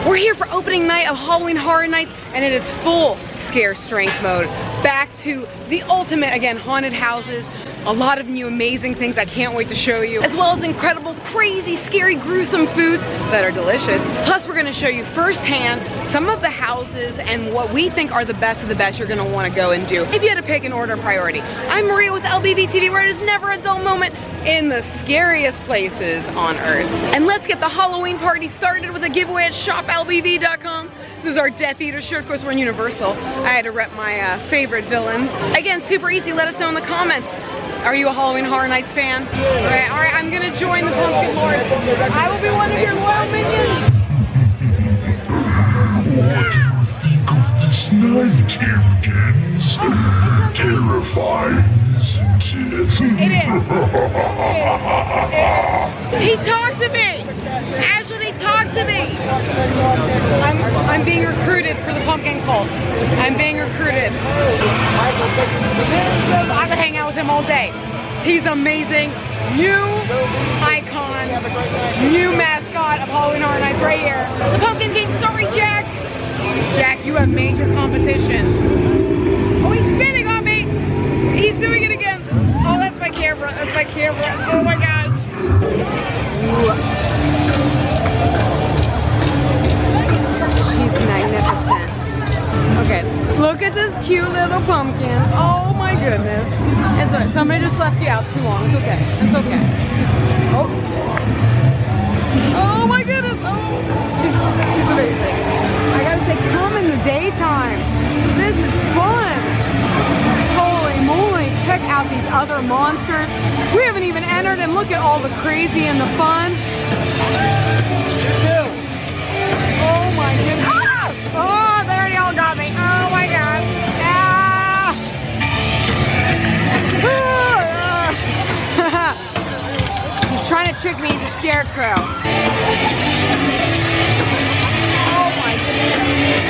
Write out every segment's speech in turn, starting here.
We're here for opening night of Halloween Horror Nights, and it is full scare strength mode. Back to the ultimate, again, haunted houses. A lot of new amazing things I can't wait to show you, as well as incredible, crazy, scary, gruesome foods that are delicious. Plus, we're gonna show you firsthand some of the houses and what we think are the best of the best you're gonna wanna go and do if you had to pick an order of priority. I'm Maria with LBB TV, where it is never a dull moment in the scariest places on earth. And let's get the Halloween party started with a giveaway at shoplbb.com. This is our Death Eater shirt. Of course, we're in Universal. I had to rep my favorite villains. Again, super easy. Let us know in the comments. Are you a Halloween Horror Nights fan? All right, I'm gonna join the Pumpkin Lord. I will be one of your loyal minions. What do you think of this night, Timkins? Terrifying, isn't it? It is. He talked to me. Actually, talked to me. I'm being recruited for the pumpkin cult. I'm being recruited. I could hang out with him all day. He's amazing. New icon, new mascot of Halloween Horror Nights right here. The Pumpkin King. Sorry, Jack. Jack, you have major competition. Oh, he's spinning on me. He's doing it again. Oh, that's my camera. That's my camera. Oh my gosh. She's magnificent. Okay, look at this cute little pumpkin. Oh my goodness. It's alright. Somebody just left you out too long. It's okay. It's okay. Oh. Oh my goodness. Oh. She's amazing. I gotta say, come in the daytime. This is fun. Holy moly. Check out these other monsters. We haven't even entered, and look at all the crazy and the fun. Oh my goodness. Ah! Oh, there y'all got me. Oh my god. Ah! He's trying to trick me. He's a scarecrow. Oh my goodness.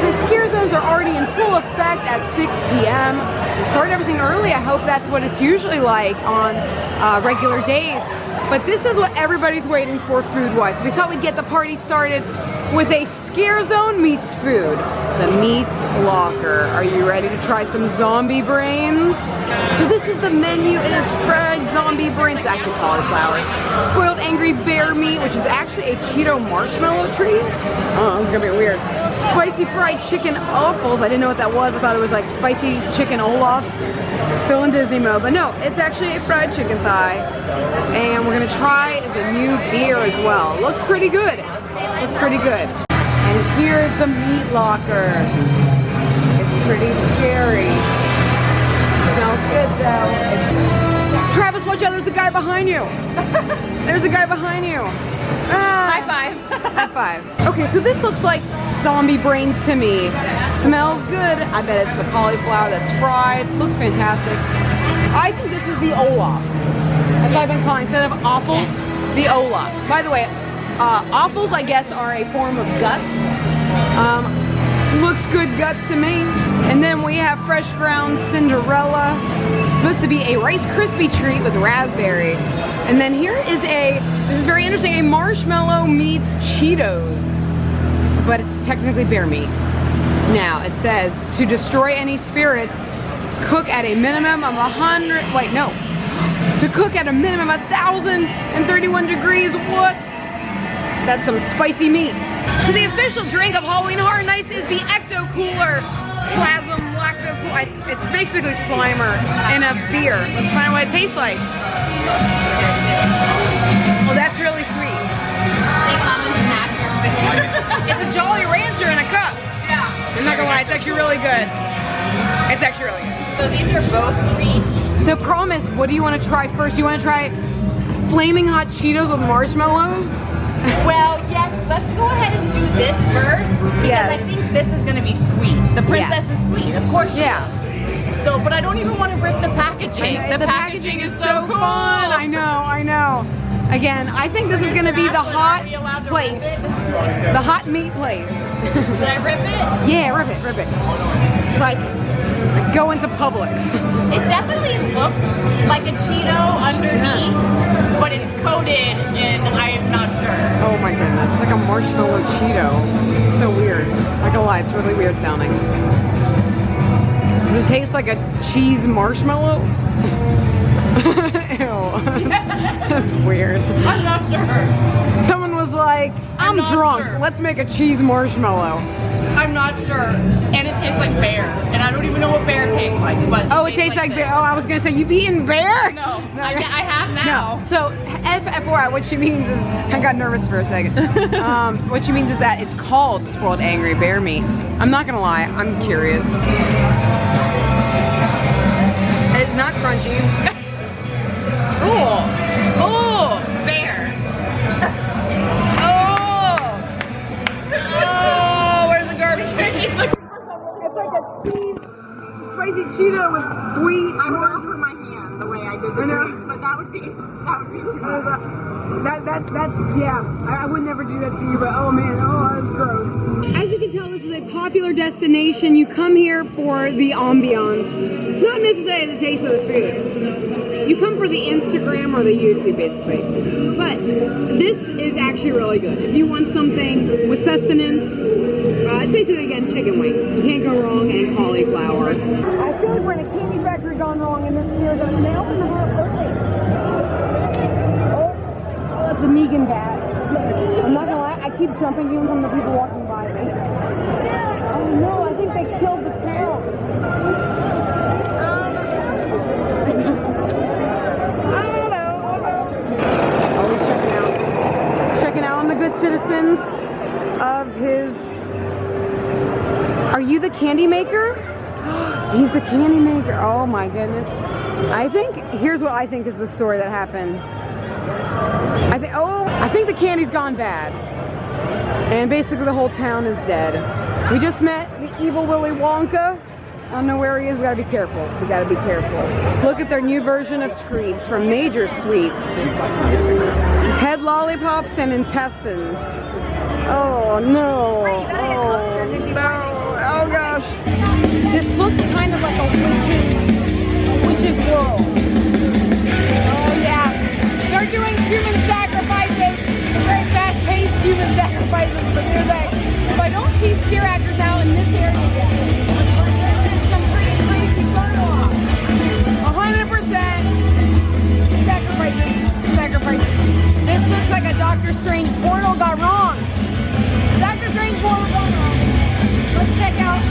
So scare zones are already in full effect at 6 p.m. We start everything early. I hope that's what it's usually like on regular days. But this is what everybody's waiting for food-wise. So we thought we'd get the party started with a Scare Zone meets food. The Meats Locker. Are you ready to try some zombie brains? So this is the menu. It is fried zombie brains, actually cauliflower. Spoiled angry bear meat, which is actually a Cheeto marshmallow treat. Oh, it's gonna be weird. Spicy fried chicken offals. I didn't know what that was. I thought it was like spicy chicken Olaf's. Still in Disney mode, but no, it's actually a fried chicken thigh. And we're gonna try the new beer as well. Looks pretty good. Looks pretty good. And here's the meat locker. It's pretty scary. Smells good though. Travis, watch out, there's a guy behind you. There's a guy behind you. Ah. High five. High five. Okay, so this looks like zombie brains to me. Smells good. I bet it's the cauliflower that's fried. Looks fantastic. I think this is the Olaf's. That's what I've been calling. Instead of offals, the Olaf's. By the way, offals, I guess, are a form of guts. Looks good guts to me. And then we have fresh ground Cinderella. It's supposed to be a Rice Krispie treat with raspberry. And then here is this is very interesting, a marshmallow meets Cheetos. But it's technically bear meat. Now, it says, to destroy any spirits, cook at a minimum of 100, wait, no. To cook at a minimum of 1,031 degrees, what? That's some spicy meat. So the official drink of Halloween Horror Nights is the Ecto Cooler Plasm Lacto Cooler. It's basically Slimer in a beer. Let's find out what it tastes like. Oh, that's really sweet. It's a Jolly Rancher in a cup. Yeah. I'm not gonna lie, it's actually really good. It's actually really good. So these are both treats. So promise, what do you want to try first? You want to try flaming hot Cheetos with marshmallows? Well, yes, let's go ahead and do this first. Because I think this is gonna be sweet. The princess is sweet, of course she is. So, but I don't even want to rip the packaging. The packaging is so cool. Fun. I know. Again, I think this is going to be the hot place. The hot meat place. Should I rip it? Yeah, rip it. It's like go into Publix. It definitely looks like a Cheeto underneath, but it's coated and I am not sure. Oh my goodness, it's like a marshmallow Cheeto. It's so weird. Not gonna lie, it's really weird sounding. Does it taste like a cheese marshmallow? Ew. That's weird. I'm not sure. Someone was like, I'm drunk. Sure. Let's make a cheese marshmallow. I'm not sure. And it tastes like bear. And I don't even know what bear tastes like. But oh, it tastes like bear. Oh, I was going to say, you've eaten bear? No, I have now. No. So, FYI, what she means is, I got nervous for a second. What she means is that it's called spoiled angry bear meat. I'm not going to lie, I'm curious. It's not crunchy. Oh, oh, bear. Oh, where's the garbage? He's looking for someone. It's like a cheese, spicy Cheeto with sweet. I'm gonna put my hand the way I did the sweet, but that would be too much. Yeah, I would never do that to you, but oh man, oh, that's gross. As you can tell, this is a popular destination. You come here for the ambiance, not necessarily the taste of the food. You come for the Instagram or the YouTube, basically. But this is actually really good. If you want something with sustenance, it's basically, again, chicken wings. You can't go wrong, and cauliflower. I feel like we're in a candy factory gone wrong in this Sears, and they opened the door early. Oh, that's a Negan bat. I'm not gonna lie, I keep jumping even from the people walking by me. Oh no, I think they killed the town. Checking out on the good citizens of his. Are you the candy maker? He's the candy maker. Oh my goodness. Here's what I think is the story that happened. I think the candy's gone bad. And basically the whole town is dead. We just met the evil Willy Wonka. I don't know where he is. We gotta be careful. We gotta be careful. Look at their new version of treats from Major Sweets. Head lollipops and intestines. Oh no. Oh no. Oh gosh. This looks kind of like a witch's world. Oh yeah. They're doing human sacrifices. Very fast-paced human sacrifices. But they're like, if I don't see scare actors out in this area yet, some pretty crazy photo off. 100% sacrifices. This looks like a Doctor Strange portal gone wrong. Doctor Strange portal gone wrong. Let's check out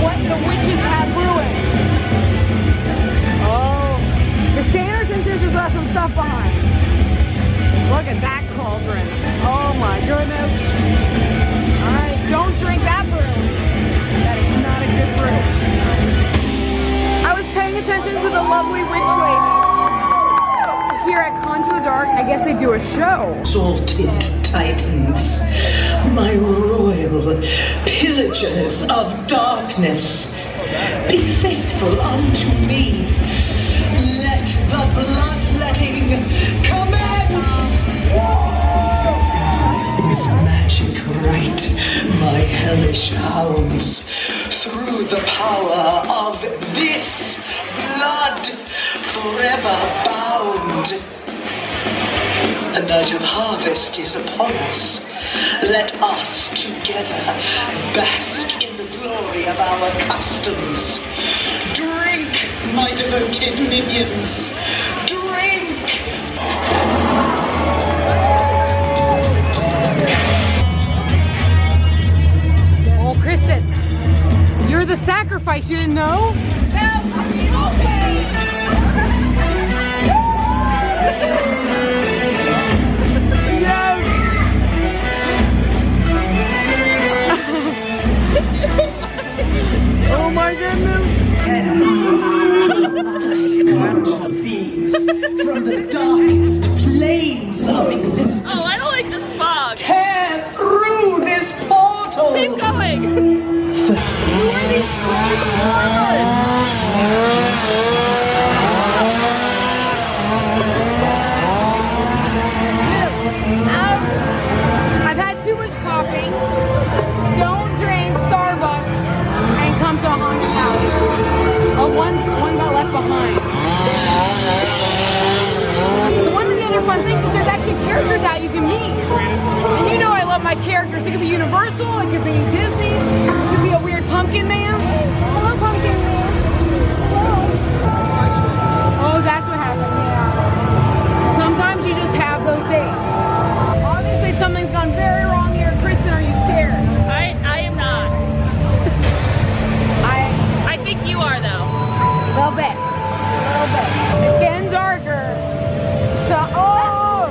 what the witches have ruined. Oh, the Scanners and Scissors left some stuff behind. Look at that cauldron. Oh my goodness. Alright, don't drink that brew. That is not a good brew. I was paying attention to the lovely witch lady. Here at Conjure the Dark, I guess they do a show. Exalted Titans, my royal pillagers of darkness, be faithful unto me. Let the bloodletting commence! With magic right, my hellish hounds, through the power of this blood, forever bound. A night of harvest is upon us. Let us together bask in the glory of our customs. Drink, my devoted minions. Drink! Oh, Kristen, you're the sacrifice. You didn't know? Yes! Oh my goodness! Conjure these from the darkest planes of existence. Oh, I don't like this fog. Tear through this portal! Keep going! Who are these I've had too much coffee. Don't drink Starbucks and come to a haunted house. Oh, one got left behind. So one of the other fun things is there's actually characters out you can meet. And you know I love my characters. It could be Universal, it could be Disney, it could be a weird pumpkin man. Hello, pumpkin man. Hello. Oh, that's what happened, yeah. Sometimes you just have those days. Obviously something's gone very wrong here. Kristen, are you scared? I am not. I think you are though. A little bit. It's getting darker. So, oh!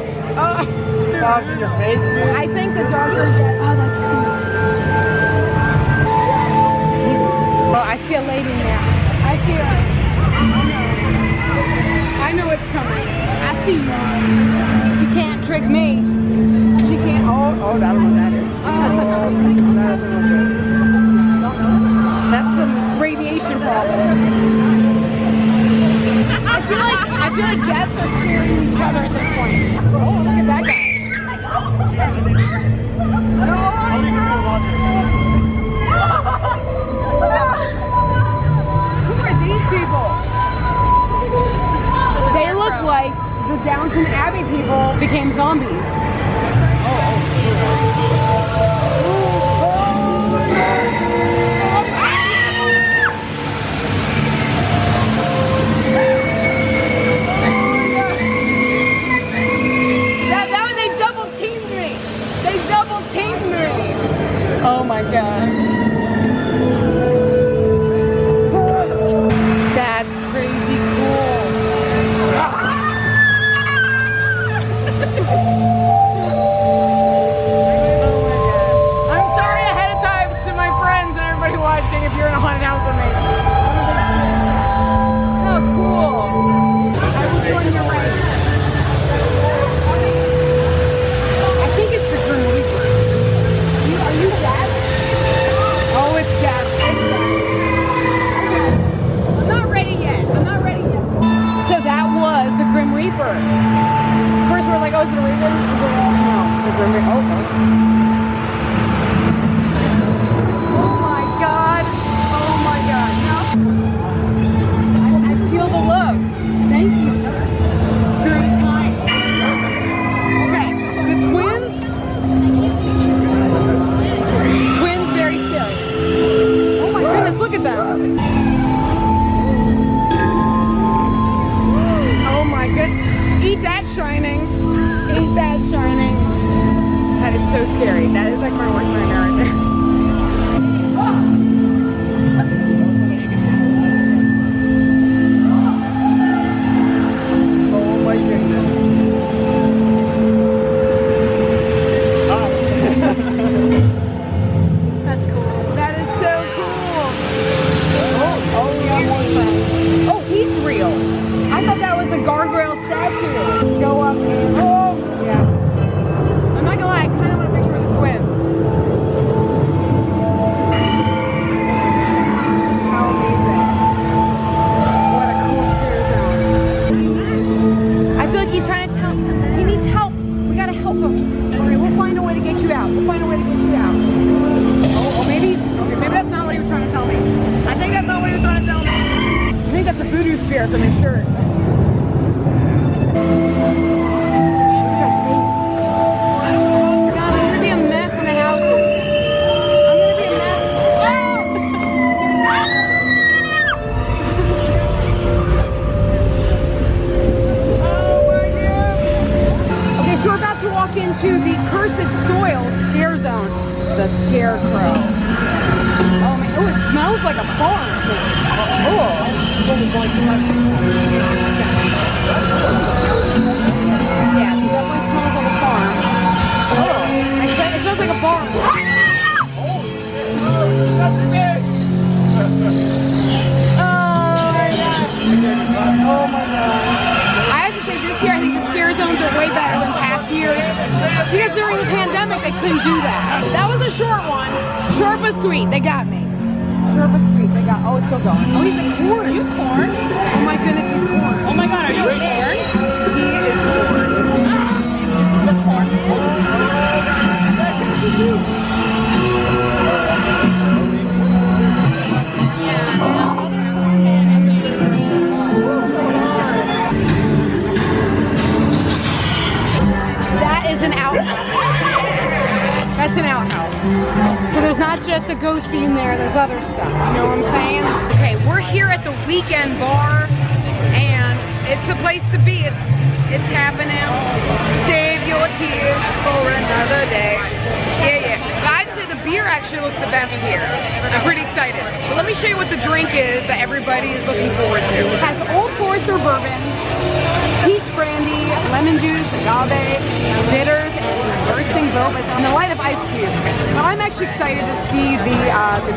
Dogs in your face, dude. I think the darker it gets. Oh, that's cool. Oh, I see a lady now. I see her. I know it's coming. I see you. She can't trick me. She can't. Oh, I don't know what that is. That's some radiation problem. I feel like guests are scaring each other at this point. Oh, look at that guy. Who are these people? They look like the Downton Abbey people became zombies. Oh my god. That's crazy cool. I'm sorry ahead of time to my friends and everybody watching if you're in a haunted house with me. Oh, cool. I will join your right. I think it's the Grim Reaper. Are you dead? Oh, it's dead. I'm not ready yet. So that was the Grim Reaper. First we're like, oh, is it a Reaper? No, the Grim Reaper. Oh, no. Oh my god. Oh my god. No. I feel the love. Thank you, sir. Very kind. Okay, the twins. Twins, very scary. Oh my goodness, look at them. Oh my goodness. Eat that, Shining. Eat that, Shining. That is so scary. That is like my worst nightmare right there. Oh my goodness. That's cool. That is so cool. Oh, we got one friend. Oh, he's real. I thought that was a guardrail statue. Go up. Oh, yeah. I'm not gonna lie, I kind of want a picture of the twins. How amazing. What a cool scare zone. I feel like he's trying to tell, he needs help. We gotta help him. Alright, we'll find a way to get you out. We'll find a way to get you out. Oh, maybe that's not what he was trying to tell me. I think that's not what he was trying to tell me. I think that's a voodoo spirit from his shirt. God, I'm gonna be a mess in the houses. I'm gonna be a mess. Oh my god. Okay, so we're about to walk into the Cursed Soil scare zone. The Scarecrow. Oh man, oh, it smells like a farm. Oh. Yeah, it definitely smells like a farm. Oh, it smells like a barn. Oh my god. I have to say this year, I think the scare zones are way better than past years. Because during the pandemic, they couldn't do that. That was a short one. Short but sweet. They got me. Short but sweet. They got. Oh, it's still going. Oh, he's like corn. Are you corn? Oh my goodness, he's corn. Oh my god, are you corn? He is corn. The corn. That is an outfit. That's an outhouse. So there's not just a ghost theme there, there's other stuff. You know what I'm saying? Okay, we're here at the Weeknd bar, and it's the place to be. It's happening. Save your tears for another day. Yeah. But I'd say the beer actually looks the best here. I'm pretty excited. But let me show you what the drink is that everybody is looking forward to. It has Old Forester bourbon, peach brandy, lemon juice, agave, bitters, and bursting opus, and a light of ice cube. Now, I'm actually excited to see the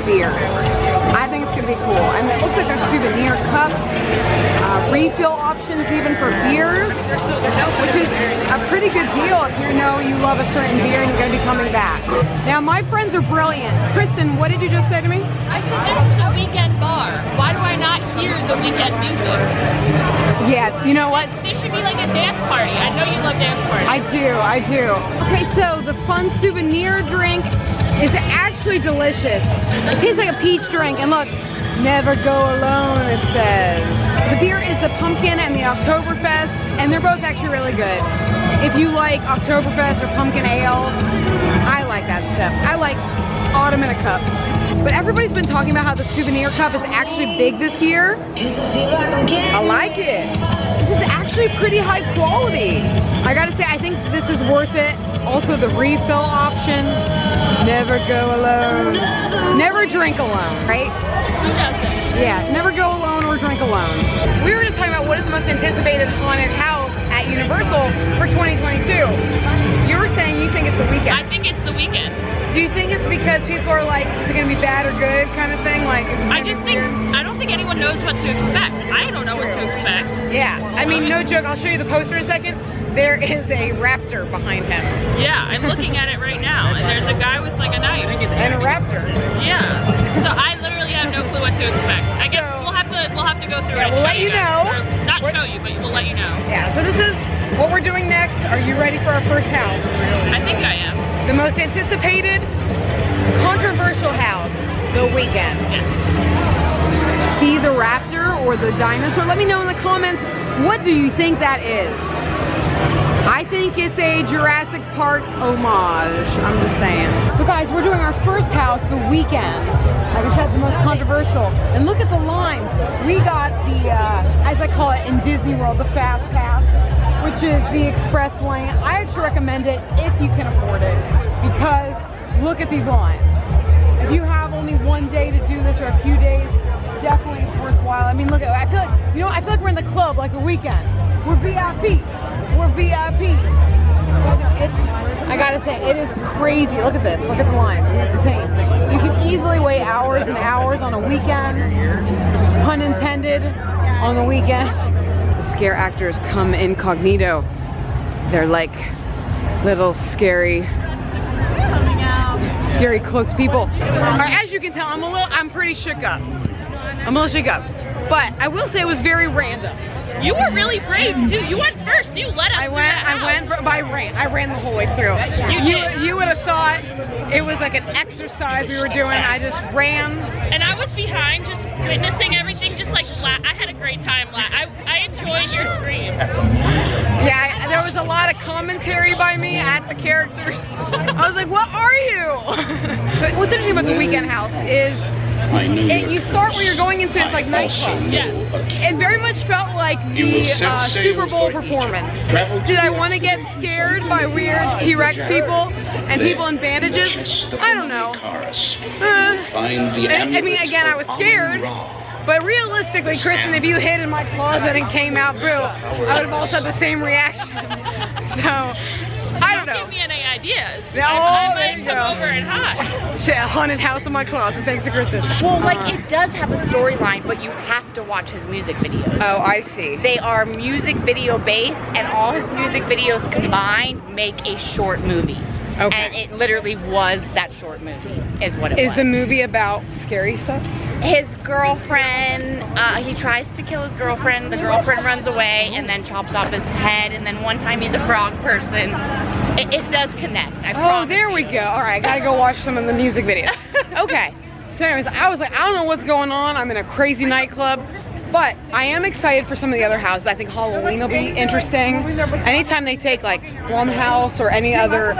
beers. I think it's gonna be cool. And it looks like there's souvenir cups, refill options even for beers, which is a pretty good deal if you know you love a certain beer and you're gonna be coming back. Now, my friends are brilliant. Kristen, what did you just say to me? I said this is a Weeknd bar. Why do I not hear the Weeknd music? Yeah, you know what? This should be like a dance party. I know you love dance parties. I do. Okay, so the fun souvenir drink is actually delicious. It tastes like a peach drink, and look, never go alone, it says. The beer is the pumpkin and the Oktoberfest, and they're both actually really good. If you like Oktoberfest or pumpkin ale, I like that stuff. I like autumn in a cup. But everybody's been talking about how the souvenir cup is actually big this year. I like it. This is actually pretty high quality. I gotta say, I think this is worth it. Also the refill option. Never go alone. Never drink alone, right? Who doesn't? Yeah, never go alone or drink alone. We were just talking about what is the most anticipated haunted house at Universal for 2022. You were saying you think it's the Weeknd. I think it's the Weeknd. Do you think it's because people are like, is it gonna be bad or good kind of thing? Like, is I don't think anyone knows what to expect. I don't know what to expect. Yeah, I mean, no joke. I'll show you the poster in a second. There is a raptor behind him. Yeah, I'm looking at it right now, and there's a guy with like a knife. And a raptor. Yeah. So I literally have no clue what to expect. I guess we'll have to go through it. We'll let you know. Not show you, but we'll let you know. Yeah. So this is what we're doing next. Are you ready for our first house? I think I am. The most anticipated, controversial house, the Weeknd. Yes. See the raptor or the dinosaur? Let me know in the comments, what do you think that is? I think it's a Jurassic Park homage, I'm just saying. So guys, we're doing our first house, the Weeknd. Like I said, the most controversial. And look at the lines. We got the, as I call it in Disney World, the Fast Pass, which is the express lane. I actually recommend it if you can afford it, because look at these lines. If you have only one day to do this or a few days, definitely it's worthwhile. I mean, look at, I feel like, you know, I feel like we're in the club like the Weeknd. We're VIP. We're VIP. I gotta say, it is crazy. Look at this. Look at the lines. You can easily wait hours and hours on a weekend. Pun intended, on the weekend. The scare actors come incognito. They're like little scary cloaked people. All right, as you can tell, I'm pretty shook up. I'm a little shook up. But I will say it was very random. You were really brave too. You went first. You let us. I ran. I ran the whole way through. You would have thought it was like an exercise we were doing. I just ran. And I was behind, just witnessing everything. Just like I had a great time. I enjoyed your screams. Yeah, there was a lot of commentary by me at the characters. I was like, what are you? But what's interesting about the Weeknd house is you start where you're going into, it's like nightclub. Yes. It very much felt like the Super Bowl performance. Did I want to get scared by weird T-Rex people and people in bandages? I don't know. I mean, again, I was scared. But realistically, Kristen, if you hid in my closet and came out, boo, I would have also had the same reaction. So, I don't know. Don't give me any ideas. Oh, I might come over and hide. Shit, a haunted house in my closet, thanks to Kristen. Well, like, it does have a storyline, but you have to watch his music videos. Oh, I see. They are music video based, and all his music videos combined make a short movie. Okay. And it literally was that short movie, is what it was. Is the movie about scary stuff? His girlfriend, he tries to kill his girlfriend, the girlfriend runs away and then chops off his head, and then one time he's a frog person. It does connect, I promise. Oh, there we go. All right, I gotta go watch some of the music videos. Okay, so anyways, I was like, I don't know what's going on. I'm in a crazy nightclub. But I am excited for some of the other houses. I think Halloween will be interesting. Anytime they take like Blumhouse or any other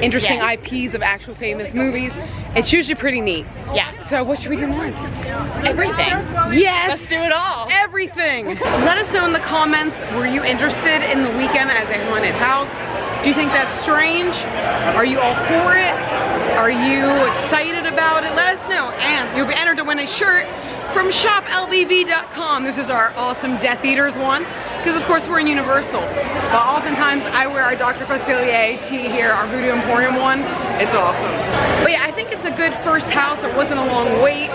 interesting IPs of actual famous movies, it's usually pretty neat. Yeah. So what should we do next? Everything. Yes! Let's do it all. Everything! Let us know in the comments, were you interested in the Weeknd as a haunted house? Do you think that's strange? Are you all for it? Are you excited about it? Let us know. And you'll be entered to win a shirt from shoplbv.com. This is our awesome Death Eaters one, because of course we're in Universal. But oftentimes I wear our Dr. Facilier tee here, our Voodoo Emporium one. It's awesome. But yeah, I think it's a good first house. It wasn't a long wait.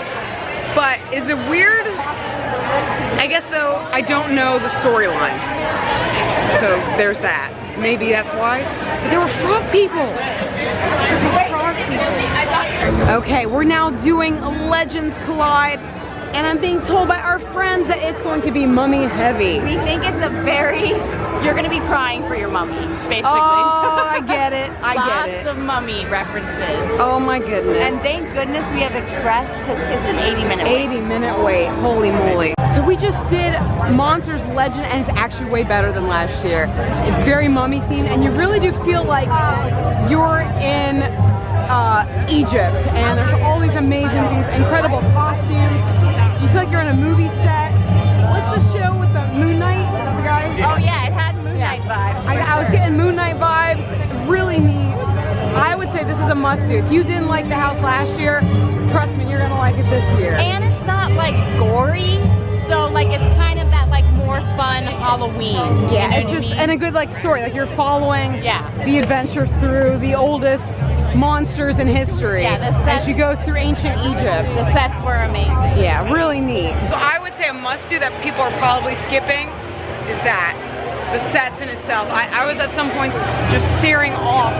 But is it weird? I guess though, I don't know the storyline. So there's that. Maybe that's why. But there were frog people. Okay, we're now doing Legends Collide. And I'm being told by our friends that it's going to be mummy heavy. We think it's a very, you're gonna be crying for your mummy, basically. Oh, I get it. I get it. Lots of mummy references. Oh my goodness. And thank goodness we have Express, because it's an 80-minute wait. 80-minute wait. Holy moly. So we just did Monsters Legend, and it's actually way better than last year. It's very mummy themed, and you really do feel like you're in Egypt, and there's all these amazing things, incredible costumes. You feel like you're in a movie set. What's the show with the Moon Knight? Is that the guy? Oh yeah, it had Moon Knight vibes. I was getting Moon Knight vibes. Really neat. I would say this is a must do. If you didn't like the house last year, trust me, you're gonna like it this year. And it's not like gory, so like it's kind of that like more fun Halloween. Yeah, it's just and a good like story. Like you're following the adventure through the oldest monsters in history. Yeah, the sets, as you go through ancient Egypt. The sets were amazing. Yeah, really neat. So I would say a must do that people are probably skipping is that. The sets in itself. I was at some points just staring off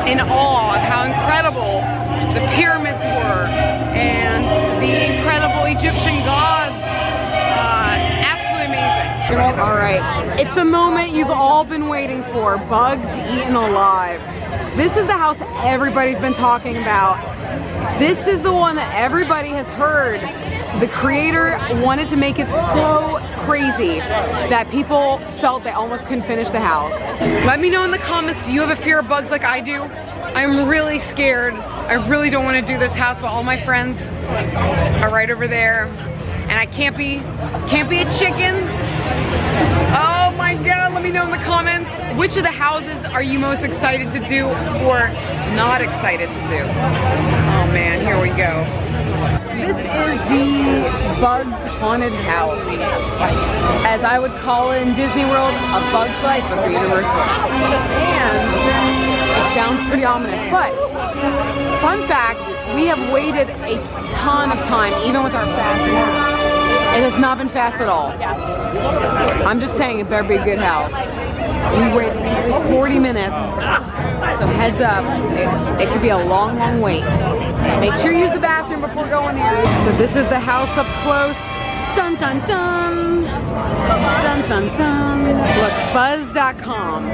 in awe of how incredible the pyramids were and the incredible Egyptian gods. Absolutely amazing. All right, it's the moment you've all been waiting for, Bugs Eaten Alive. This is the house everybody's been talking about. This is the one that everybody has heard. The creator wanted to make it so crazy that people felt they almost couldn't finish the house. Let me know in the comments, do you have a fear of bugs like I do? I'm really scared. I really don't want to do this house, but all my friends are right over there. And I can't be a chicken. Oh my God, let me know in the comments, which of the houses are you most excited to do or not excited to do? Oh man, here we go. This is the Bugs Haunted House, as I would call it in Disney World, a Bug's Life, but for Universal. And it sounds pretty ominous, but fun fact, we have waited a ton of time, even with our fast house. It has not been fast at all. I'm just saying it better be a good house. We waited nearly 40 minutes, so heads up, it could be a long, long wait. Make sure you use the bathroom before going here. So this is the house up close. Dun dun dun. Dun dun dun. Look, buzz.com.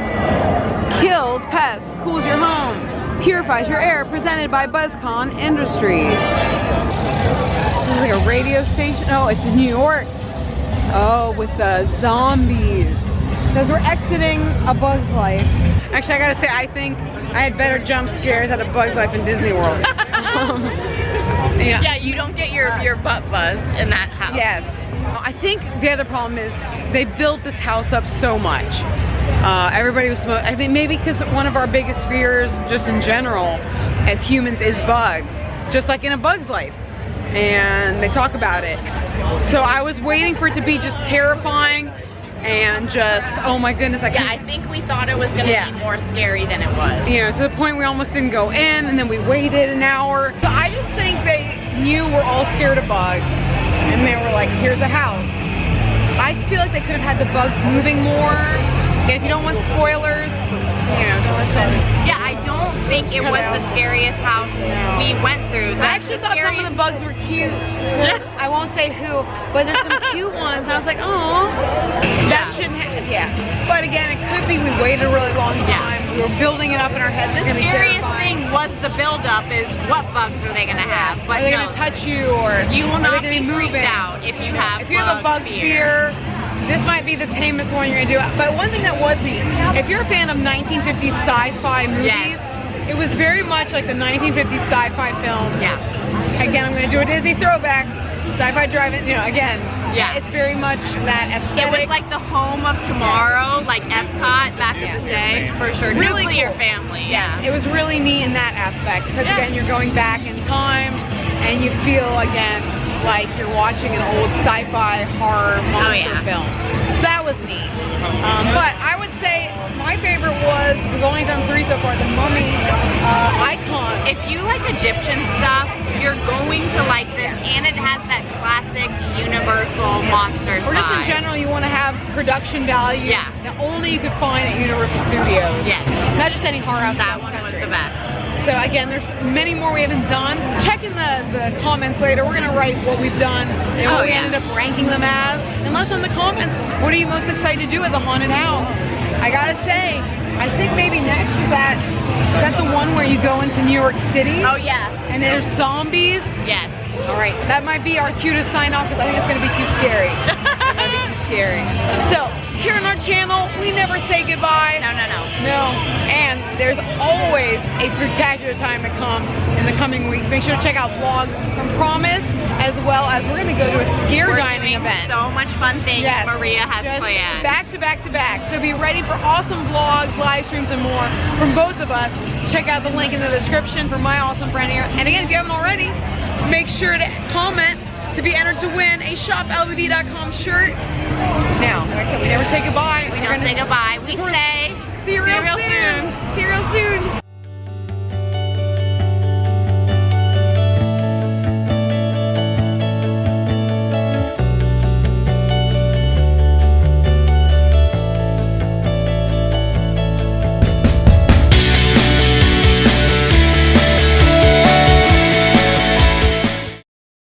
Kills pests, cools your home, purifies your air, presented by BuzzCon Industries. This is like a radio station. Oh, it's in New York. Oh, with the zombies. Because we're exiting a Bug's Life. Actually, I gotta say, I think I had better jump scares at a Bug's Life in Disney World. Yeah, you don't get your butt buzzed in that house. Yes. I think the other problem is they built this house up so much. Everybody was, I think maybe because one of our biggest fears just in general as humans is bugs, just like in a Bug's Life. And they talk about it. So I was waiting for it to be just terrifying and just, oh my goodness, I think we thought it was gonna be more scary than it was. You know, to the point we almost didn't go in, and then we waited an hour. So I just think they knew we're all scared of bugs, and they were like, here's a house. I feel like they could have had the bugs moving more. If you don't want spoilers, you know, don't listen. Yeah, I don't think it was the scariest house we went through. I actually thought some of the bugs were cute. I won't say who, but there's some cute ones. I was like, oh, that shouldn't happen. Yeah. But again, it could be we waited a really long time. we were building it up in our heads. The scariest thing was the build-up is what bugs are they going to have? Are they going to touch you, or you will not be be freaked out if you have a bug fear. This might be the tamest one you're going to do. But one thing that was neat, if you're a fan of 1950s sci-fi movies, it was very much like the 1950s sci-fi film. Yeah. Again, I'm going to do a Disney throwback. Sci-fi drive-in, again. Yeah. It's very much that aesthetic. It was like the home of tomorrow, like Epcot back in the day, for sure. Really Nuclear cool. family, It was really neat in that aspect because again, you're going back in time and you feel again like you're watching an old sci-fi horror monster film. So that was neat. But I would say my favorite was, we've only done 3 so far, the Mummy icons. If you like Egyptian stuff, you're going to like this, and it has that classic Universal monster Or just in vibe. general, you want to have production value that only you could find at Universal Studios. Not just any horror house. That one was the best. So again, there's many more we haven't done. Check in the comments later. We're gonna write what we've done and what we ended up ranking them as. And let us know in the comments, what are you most excited to do as a haunted house? I gotta say, I think maybe next is that the one where you go into New York City? Oh yeah. And there's zombies? Yes. All right, that might be our cue to sign off because I think it's gonna be too scary. It might be too scary. So, here on our channel, we never say goodbye. No. And there's always a spectacular time to come in the coming weeks. Make sure to check out vlogs from Promise, as well as we're gonna go to a scare dining event. So much fun things Maria has planned. Back to back to back. So be ready for awesome vlogs, live streams, and more from both of us. Check out the link in the description for my awesome friend here. And again, if you haven't already, make sure to comment to be entered to win a shoplvd.com shirt. Now, like I said, we never say goodbye. We don't say goodbye. We say see you real soon. See you real soon.